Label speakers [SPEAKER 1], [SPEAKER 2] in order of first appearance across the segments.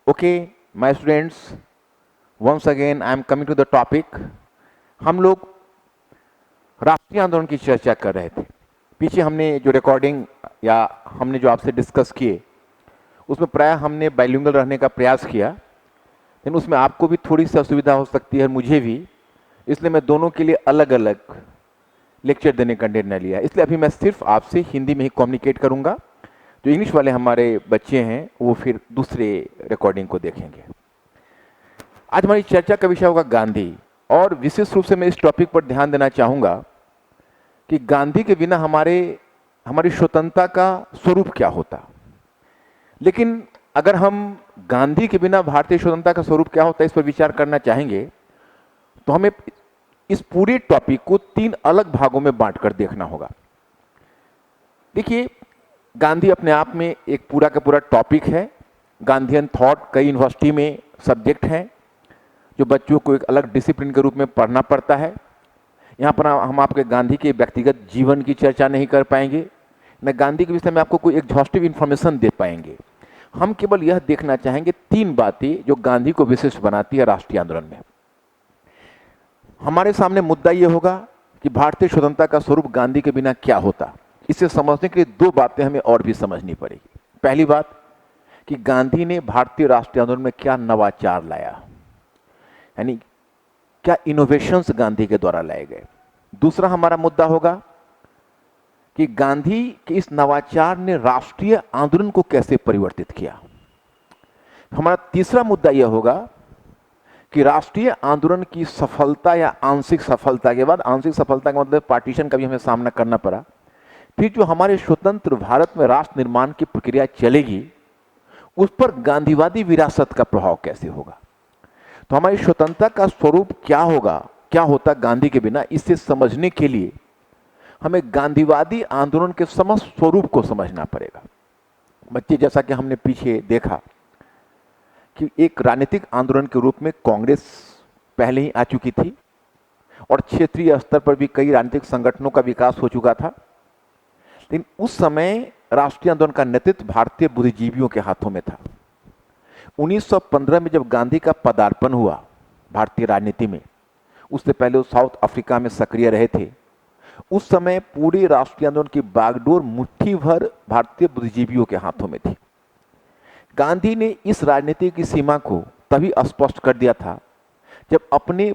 [SPEAKER 1] Okay, my students, once again I am coming to the topic. हम लोग राष्ट्रीय आंदोलन की चर्चा कर रहे थे। पीछे हमने जो रिकॉर्डिंग या हमने जो आपसे डिस्कस किए उसमें प्राय हमने बाइलिंगुअल रहने का प्रयास किया, लेकिन उसमें आपको भी थोड़ी सी असुविधा हो सकती है, मुझे भी। इसलिए मैं दोनों के लिए अलग अलग लेक्चर देने का निर्णय लिया। इसलिए अभी मैं सिर्फ आपसे हिंदी में ही कम्युनिकेट करूंगा। जो इंग्लिश वाले हमारे बच्चे हैं वो फिर दूसरे रिकॉर्डिंग को देखेंगे। आज हमारी चर्चा का विषय होगा गांधी, और विशेष रूप से मैं इस टॉपिक पर ध्यान देना चाहूंगा कि गांधी के बिना हमारी स्वतंत्रता का स्वरूप क्या होता। लेकिन अगर हम गांधी के बिना भारतीय स्वतंत्रता का स्वरूप क्या होता है इस पर विचार करना चाहेंगे तो हमें इस पूरे टॉपिक को 3 अलग भागों में बांटकर देखना होगा। देखिए, गांधी अपने आप में एक पूरा का पूरा टॉपिक है। गांधीयन थॉट कई यूनिवर्सिटी में सब्जेक्ट हैं जो बच्चों को एक अलग डिसिप्लिन के रूप में पढ़ना पड़ता है। यहाँ पर हम आपके गांधी के व्यक्तिगत जीवन की चर्चा नहीं कर पाएंगे, न गांधी के विषय में आपको कोई एग्जॉस्टिव इंफॉर्मेशन दे पाएंगे। हम केवल यह देखना चाहेंगे 3 बातें जो गांधी को विशिष्ट बनाती है राष्ट्रीय आंदोलन में। हमारे सामने मुद्दा यह होगा कि भारतीय स्वतंत्रता का स्वरूप गांधी के बिना क्या होता। इसे समझने के लिए 2 बातें हमें और भी समझनी पड़ेगी। पहली बात कि गांधी ने भारतीय राष्ट्रीय आंदोलन में क्या नवाचार लाया, यानी क्या इनोवेशंस गांधी के द्वारा लाए गए। दूसरा हमारा मुद्दा होगा कि गांधी के इस नवाचार ने राष्ट्रीय आंदोलन को कैसे परिवर्तित किया। हमारा तीसरा मुद्दा यह होगा कि राष्ट्रीय आंदोलन की सफलता या आंशिक सफलता के बाद, आंशिक सफलता का मतलब पार्टीशन का भी हमें सामना करना पड़ा, फिर जो हमारे स्वतंत्र भारत में राष्ट्र निर्माण की प्रक्रिया चलेगी उस पर गांधीवादी विरासत का प्रभाव कैसे होगा। तो हमारी स्वतंत्रता का स्वरूप क्या होगा, क्या होता गांधी के बिना, इसे समझने के लिए हमें गांधीवादी आंदोलन के समस्त स्वरूप को समझना पड़ेगा। बच्चे, जैसा कि हमने पीछे देखा कि एक राजनीतिक आंदोलन के रूप में कांग्रेस पहले ही आ चुकी थी और क्षेत्रीय स्तर पर भी कई राजनीतिक संगठनों का विकास हो चुका था। लेकिन उस समय राष्ट्रीय आंदोलन का नेतृत्व भारतीय बुद्धिजीवियों के हाथों में था। 1915 में जब गांधी का पदार्पण हुआ भारतीय राजनीति में, उससे पहले वो साउथ अफ्रीका में सक्रिय रहे थे, उस समय पूरे राष्ट्रीय आंदोलन की बागडोर मुट्ठी भर भारतीय बुद्धिजीवियों के हाथों में थी। गांधी ने इस राजनीति की सीमा को तभी स्पष्ट कर दिया था जब अपने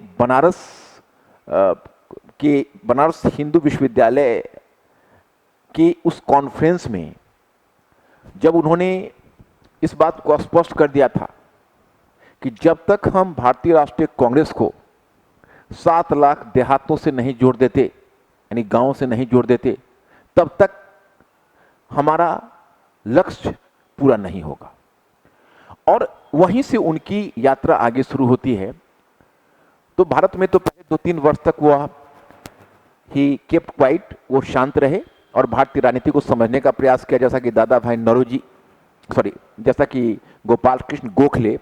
[SPEAKER 1] बनारस हिंदू विश्वविद्यालय के उस कॉन्फ्रेंस में जब उन्होंने इस बात को स्पष्ट कर दिया था कि जब तक हम भारतीय राष्ट्रीय कांग्रेस को 7 लाख देहातों से नहीं जोड़ देते, यानी गांवों से नहीं जोड़ देते, तब तक हमारा लक्ष्य पूरा नहीं होगा। और वहीं से उनकी यात्रा आगे शुरू होती है। तो भारत में तो पहले 2-3 वर्ष तक ही केप्ट क्वाइट, वो शांत रहे और भारतीय राजनीति को समझने का प्रयास किया, जैसा कि गोपाल कृष्ण गोखले,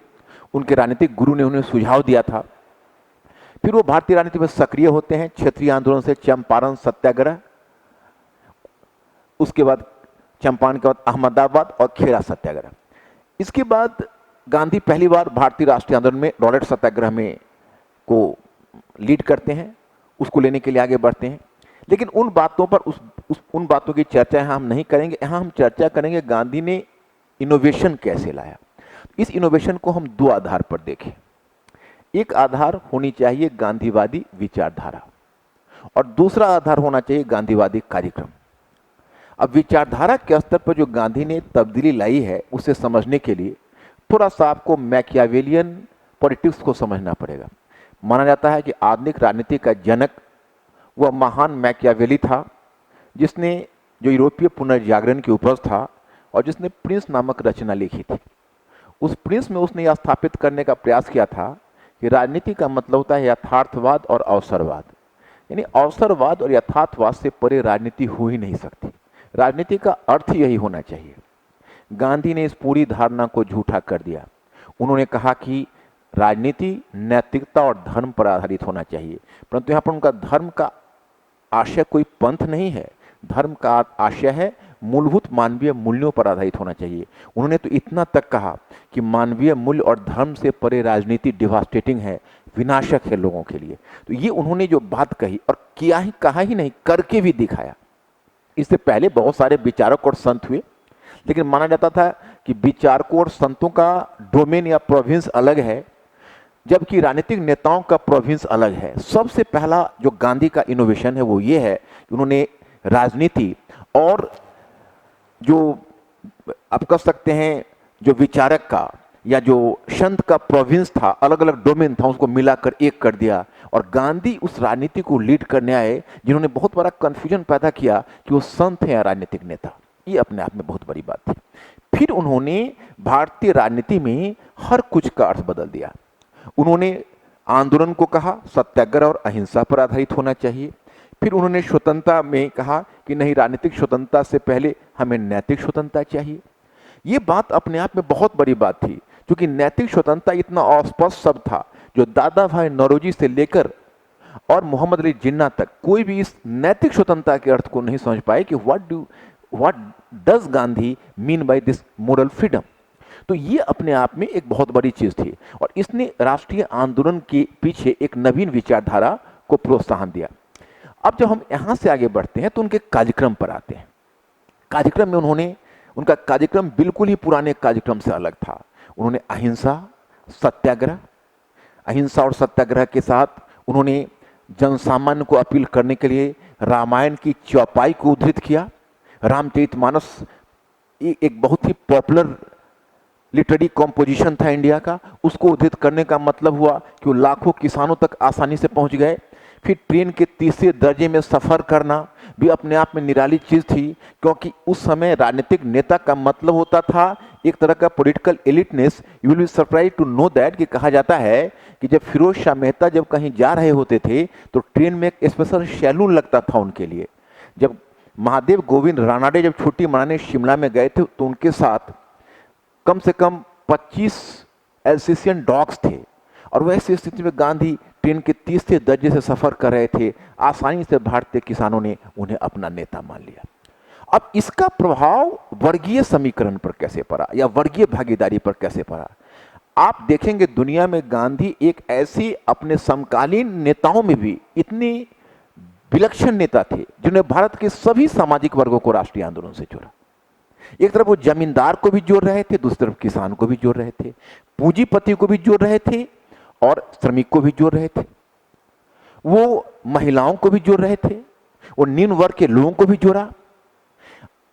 [SPEAKER 1] उनके राजनीतिक गुरु ने उन्हें सुझाव दिया था। फिर वो भारतीय राजनीति में सक्रिय होते हैं, क्षेत्रीय आंदोलन से चंपारण सत्याग्रह, उसके बाद चंपारण के बाद अहमदाबाद और खेड़ा सत्याग्रह। इसके बाद गांधी पहली बार भारतीय राष्ट्रीय आंदोलन में रॉलेट सत्याग्रह में को लीड करते हैं, उसको लेने के लिए आगे बढ़ते हैं। लेकिन उन बातों पर उन बातों की चर्चा यहाँ हम नहीं करेंगे। यहाँ हम चर्चा करेंगे गांधी ने इनोवेशन कैसे लाया। इस इनोवेशन को हम 2 आधार पर देखें। एक आधार होनी चाहिए गांधीवादी विचारधारा और दूसरा आधार होना चाहिए गांधीवादी कार्यक्रम। अब विचारधारा के स्तर पर जो गांधी ने तब्दीली लाई है उसे समझने के लिए थोड़ा सा आपको मैकियावेलियन पॉलिटिक्स को समझना पड़ेगा। माना जाता है कि आधुनिक राजनीति का जनक वह महान मैकियावेली था, जिसने जो यूरोपीय पुनर्जागरण की उपज था और जिसने प्रिंस नामक रचना लिखी थी। उस प्रिंस में उसने यह स्थापित करने का प्रयास किया था कि राजनीति का मतलब होता है यथार्थवाद और अवसरवाद, यानी अवसरवाद और यथार्थवाद से परे राजनीति हो ही नहीं सकती। राजनीति का अर्थ यही होना चाहिए। गांधी ने इस पूरी धारणा को झूठा कर दिया। उन्होंने कहा कि राजनीति नैतिकता और धर्म पर आधारित होना चाहिए, परंतु यहाँ पर उनका धर्म का आशय कोई पंथ नहीं है। धर्म का आशय है मूलभूत मानवीय मूल्यों पर आधारित होना चाहिए। उन्होंने तो इतना तक कहा कि मानवीय मूल्य और धर्म से परे राजनीति डिवास्टेटिंग है, विनाशक है लोगों के लिए। तो ये उन्होंने जो बात कही और किया ही, कहा ही नहीं, करके भी दिखाया। इससे पहले बहुत सारे विचारक और संत हुए, लेकिन माना जाता था कि विचारकों और संतों का डोमेन या प्रोविंस अलग है, जबकि राजनीतिक नेताओं का प्रोविंस अलग है। सबसे पहला जो गांधी का इनोवेशन है वो ये है कि उन्होंने राजनीति और जो आप कह सकते हैं जो विचारक का या जो संत का प्रोविंस था, अलग अलग डोमेन था, उसको मिलाकर एक कर दिया। और गांधी उस राजनीति को लीड करने आए जिन्होंने बहुत बड़ा कंफ्यूजन पैदा किया कि वो संत हैं या राजनीतिक नेता। ये अपने आप में बहुत बड़ी बात थी। फिर उन्होंने भारतीय राजनीति में हर कुछ का अर्थ बदल दिया। उन्होंने आंदोलन को कहा सत्याग्रह और अहिंसा पर आधारित होना चाहिए। फिर उन्होंने स्वतंत्रता में कहा कि नहीं, राजनीतिक स्वतंत्रता से पहले हमें नैतिक स्वतंत्रता चाहिए। ये बात अपने आप में बहुत बड़ी बात थी, क्योंकि नैतिक स्वतंत्रता इतना अस्पष्ट शब्द था जो दादा भाई नौरोजी से लेकर और मोहम्मद अली जिन्ना तक कोई भी इस नैतिक स्वतंत्रता के अर्थ को नहीं समझ पाए कि what does Gandhi mean by this moral freedom. तो ये अपने आप में एक बहुत बड़ी चीज थी और इसने राष्ट्रीय आंदोलन के पीछे एक नवीन विचारधारा को प्रोत्साहन दिया। अब जब हम यहां से आगे बढ़ते हैं तो उनके कार्यक्रम पर आते हैं। कार्यक्रम में उनका कार्यक्रम बिल्कुल ही पुराने कार्यक्रम से अलग था। उन्होंने अहिंसा और सत्याग्रह के साथ उन्होंने जनसामान्य को अपील करने के लिए रामायण की चौपाई को उद्धृत किया। रामचरितमानस एक बहुत ही पॉपुलर लिटरेरी कॉम्पोजिशन था इंडिया का, उसको उद्धृत करने का मतलब हुआ कि वो लाखों किसानों तक आसानी से पहुंच गए। फिर ट्रेन के तीसरे दर्जे में सफ़र करना भी अपने आप में निराली चीज़ थी, क्योंकि उस समय राजनीतिक नेता का मतलब होता था एक तरह का political eliteness. You will be surprise to know that कि कहा जाता है कि जब फिरोज शाह मेहता जब कहीं जा रहे होते थे तो ट्रेन में एक स्पेशल सैलून लगता था उनके लिए। जब महादेव गोविंद रानाडे जब छुट्टी मनाने शिमला में गए थे तो उनके साथ कम से कम 25 एल्सेशियन डॉग्स थे और वैसी स्थिति में गांधी ट्रेन के तीसरे दर्जे से सफर कर रहे थे। आसानी से भारतीय किसानों ने उन्हें अपना नेता मान लिया। अब इसका प्रभाव वर्गीय समीकरण पर कैसे पड़ा या वर्गीय भागीदारी पर कैसे पड़ा? आप देखेंगे दुनिया में गांधी एक ऐसे अपने समकालीन नेताओं में भी इतने विलक्षण नेता थे जिन्होंने भारत के सभी सामाजिक वर्गों को राष्ट्रीय आंदोलन से जोड़ा। एक तरफ वो जमींदार को भी जोड़ रहे थे, दूसरी तरफ किसान को भी जोड़ रहे थे, पूंजीपति को भी जोड़ रहे थे और श्रमिक को भी जोड़ रहे थे। वो महिलाओं को भी जोड़ रहे थे, वो निम्न वर्ग के लोगों को भी जोड़ा।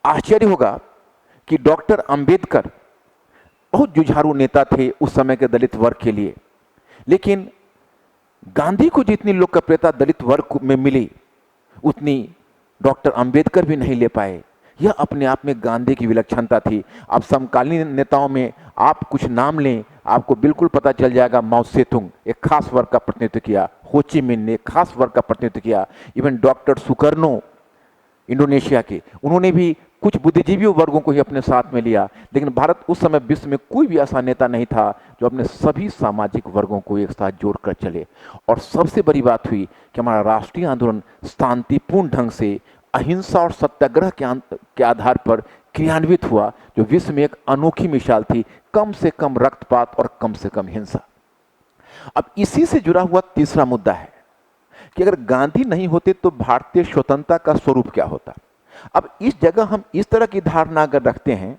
[SPEAKER 1] आश्चर्य होगा कि डॉक्टर अंबेडकर बहुत जुझारू नेता थे उस समय के दलित वर्ग के लिए, लेकिन गांधी को जितनी लोकप्रियता दलित वर्ग में मिली उतनी डॉक्टर अंबेडकर भी नहीं ले पाए। यह अपने आप में गांधी की विलक्षणता थी। अब समकालीन नेताओं में आप कुछ नाम लें, आपको बिल्कुल पता चल जाएगा। माओ सेतुंग एक खास वर्ग का प्रतिनिधित्व किया, हो ची मिन्ह ने एक खास वर्ग का प्रतिनिधित्व किया, इवन डॉक्टर सुकर्नो इंडोनेशिया के, उन्होंने भी कुछ बुद्धिजीवी वर्गों को ही अपने साथ में लिया। लेकिन भारत उस समय विश्व में कोई भी ऐसा नेता नहीं था जो अपने सभी सामाजिक वर्गों को एक साथ जोड़कर चले। और सबसे बड़ी बात हुई कि हमारा राष्ट्रीय आंदोलन शांतिपूर्ण ढंग से अहिंसा और सत्याग्रह के आधार पर क्रियान्वित हुआ, जो विश्व में एक अनोखी मिसाल थी। कम से कम रक्तपात और कम से कम हिंसा। अब इसी से जुड़ा हुआ तीसरा मुद्दा है कि अगर गांधी नहीं होते तो भारतीय स्वतंत्रता का स्वरूप क्या होता। अब इस जगह हम इस तरह की धारणा अगर रखते हैं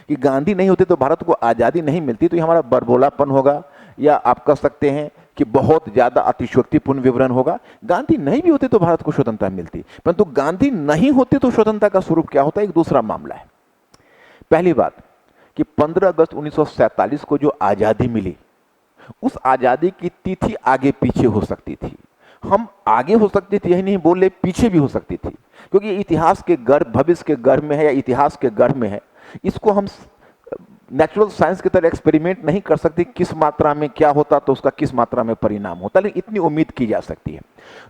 [SPEAKER 1] कि गांधी नहीं होते तो भारत को आज़ादी नहीं मिलती, तो ये हमारा बरबोलापन होगा, या आप कह सकते हैं कि बहुत ज़्यादा अतिशयोक्तिपूर्ण विवरण होगा। गांधी नहीं भी होते तो भारत को स्वतंत्रता मिलती, परंतु गांधी नहीं होते तो स्वतंत्रता का स्वरूप क्या होता है, एक दूसरा मामला है। पहली बात कि 15 अगस्त 1947 को जो आज़ादी मिली, उस आज़ादी की तिथि आगे पीछे हो सकती थी। हम आगे हो सकती थी, यही नहीं बोल रहे, पीछे भी हो सकती थी, क्योंकि इतिहास के गर्भ, भविष्य के गर्भ में है या इतिहास के गर्भ में है। इसको हम नेचुरल साइंस की तरह एक्सपेरिमेंट नहीं कर सकते किस मात्रा में क्या होता तो उसका किस मात्रा में परिणाम होता, लेकिन इतनी उम्मीद की जा सकती है।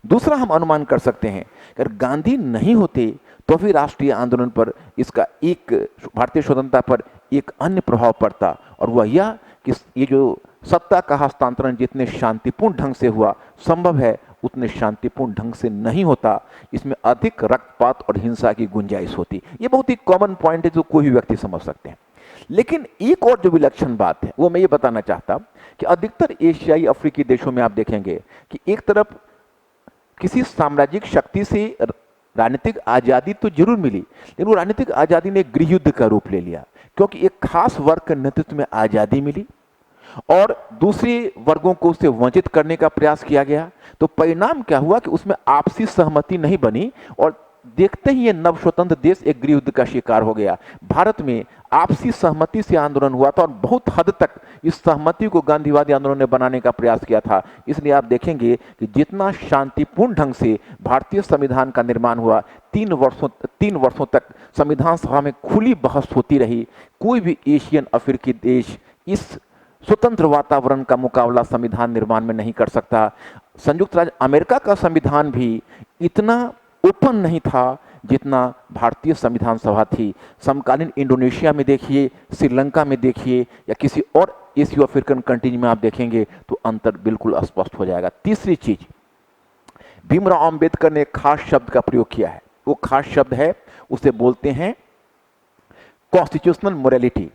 [SPEAKER 1] दूसरा, हम अनुमान कर सकते हैं अगर गांधी नहीं होते तो भी राष्ट्रीय आंदोलन पर इसका एक भारतीय स्वतंत्रता पर एक अन्य प्रभाव पड़ता, और वह यह कि ये जो सत्ता का हस्तांतरण जितने शांतिपूर्ण ढंग से हुआ संभव है उतने शांतिपूर्ण ढंग से नहीं होता, इसमें अधिक रक्तपात और हिंसा की गुंजाइश होती। ये बहुत ही कॉमन पॉइंट है जो कोई भी व्यक्ति समझ सकते हैं। लेकिन एक और जो विलक्षण बात है वो मैं ये बताना चाहता कि अधिकतर एशियाई अफ्रीकी देशों में आप देखेंगे कि एक तरफ किसी साम्राज्यिक शक्ति से राजनीतिक आजादी तो जरूर मिली, लेकिन वो राजनीतिक आजादी ने गृह युद्ध का रूप ले लिया, क्योंकि एक खास वर्ग के नेतृत्व में आजादी मिली और दूसरे वर्गों को उससे वंचित करने का प्रयास किया गया। तो परिणाम क्या हुआ कि उसमें आपसी सहमति नहीं बनी और देखते ही ये नव स्वतंत्र देश एक गृह युद्ध का शिकार हो गया। भारत में आपसी सहमति से आंदोलन हुआ था और बहुत हद तक इस सहमति को गांधीवादी आंदोलन ने बनाने का प्रयास किया था। इसलिए आप देखेंगे कि जितना शांतिपूर्ण ढंग से भारतीय संविधान का निर्माण हुआ, 3 वर्षों तक संविधान सभा में खुली बहस होती रही। कोई भी एशियन अफ्रीकी देश इस स्वतंत्र वातावरण का मुकाबला संविधान निर्माण में नहीं कर सकता। संयुक्त राज्य अमेरिका का संविधान भी इतना ओपन नहीं था जितना भारतीय संविधान सभा थी। समकालीन इंडोनेशिया में देखिए, श्रीलंका में देखिए या किसी और एशियो अफ्रीकन कंट्रीज में आप देखेंगे तो अंतर बिल्कुल स्पष्ट हो जाएगा। तीसरी चीज, भीमराव अंबेडकर ने एक खास शब्द का प्रयोग किया है। वो खास शब्द है, उसे बोलते हैं कॉन्स्टिट्यूशनल मोरालिटी,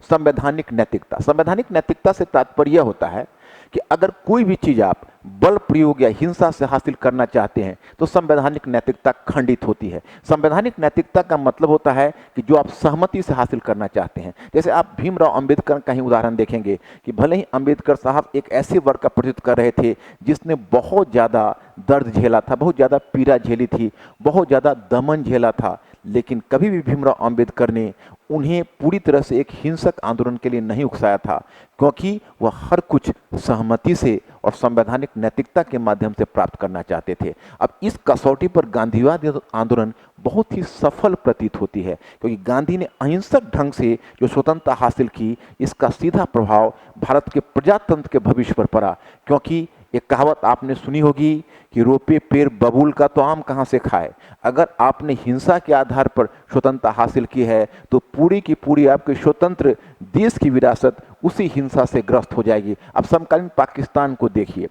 [SPEAKER 1] संवैधानिक नैतिकता। संवैधानिक नैतिकता से तात्पर्य होता है कि अगर कोई भी चीज आप बल प्रयोग या हिंसा से हासिल करना चाहते हैं तो संवैधानिक नैतिकता खंडित होती है। संवैधानिक नैतिकता का मतलब होता है कि जो आप सहमति से हासिल करना चाहते हैं। जैसे आप भीमराव अंबेडकर का ही उदाहरण देखेंगे कि भले ही अंबेडकर साहब एक ऐसे वर्ग का प्रतिनिधित्व कर रहे थे जिसने बहुत ज़्यादा दर्द झेला था, बहुत ज़्यादा पीड़ा झेली थी, बहुत ज़्यादा दमन झेला था, लेकिन कभी भी भीमराव अंबेडकर ने उन्हें पूरी तरह से एक हिंसक आंदोलन के लिए नहीं उकसाया था, क्योंकि वह हर कुछ सहमति से और संवैधानिक नैतिकता के माध्यम से प्राप्त करना चाहते थे। अब इस कसौटी पर गांधीवादी आंदोलन बहुत ही सफल प्रतीत होती है, क्योंकि गांधी ने अहिंसक ढंग से जो स्वतंत्रता हासिल की, इसका सीधा प्रभाव भारत के प्रजातंत्र के भविष्य पर पड़ा। क्योंकि एक कहावत आपने सुनी होगी कि रोपे पेड़ बबूल का तो आम कहाँ से खाए। अगर आपने हिंसा के आधार पर स्वतंत्रता हासिल की है तो पूरी की पूरी आपके स्वतंत्र देश की विरासत उसी हिंसा से ग्रस्त हो जाएगी। अब समकालीन पाकिस्तान को देखिए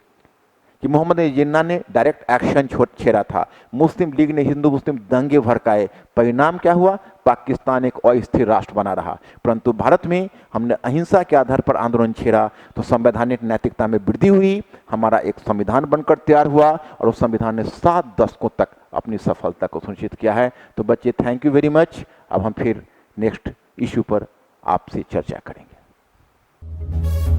[SPEAKER 1] कि मोहम्मद जिन्ना ने डायरेक्ट एक्शन छेड़ा था, मुस्लिम लीग ने हिंदू मुस्लिम दंगे भड़काए, परिणाम क्या हुआ? पाकिस्तान एक अस्थिर राष्ट्र बना रहा। परंतु भारत में हमने अहिंसा के आधार पर आंदोलन छेड़ा तो संवैधानिक नैतिकता में वृद्धि हुई, हमारा एक संविधान बनकर तैयार हुआ और उस संविधान ने 7 दशकों तक अपनी सफलता को सुनिश्चित किया है। तो बच्चे, थैंक यू वेरी मच। अब हम फिर नेक्स्ट इश्यू पर आपसे चर्चा करेंगे।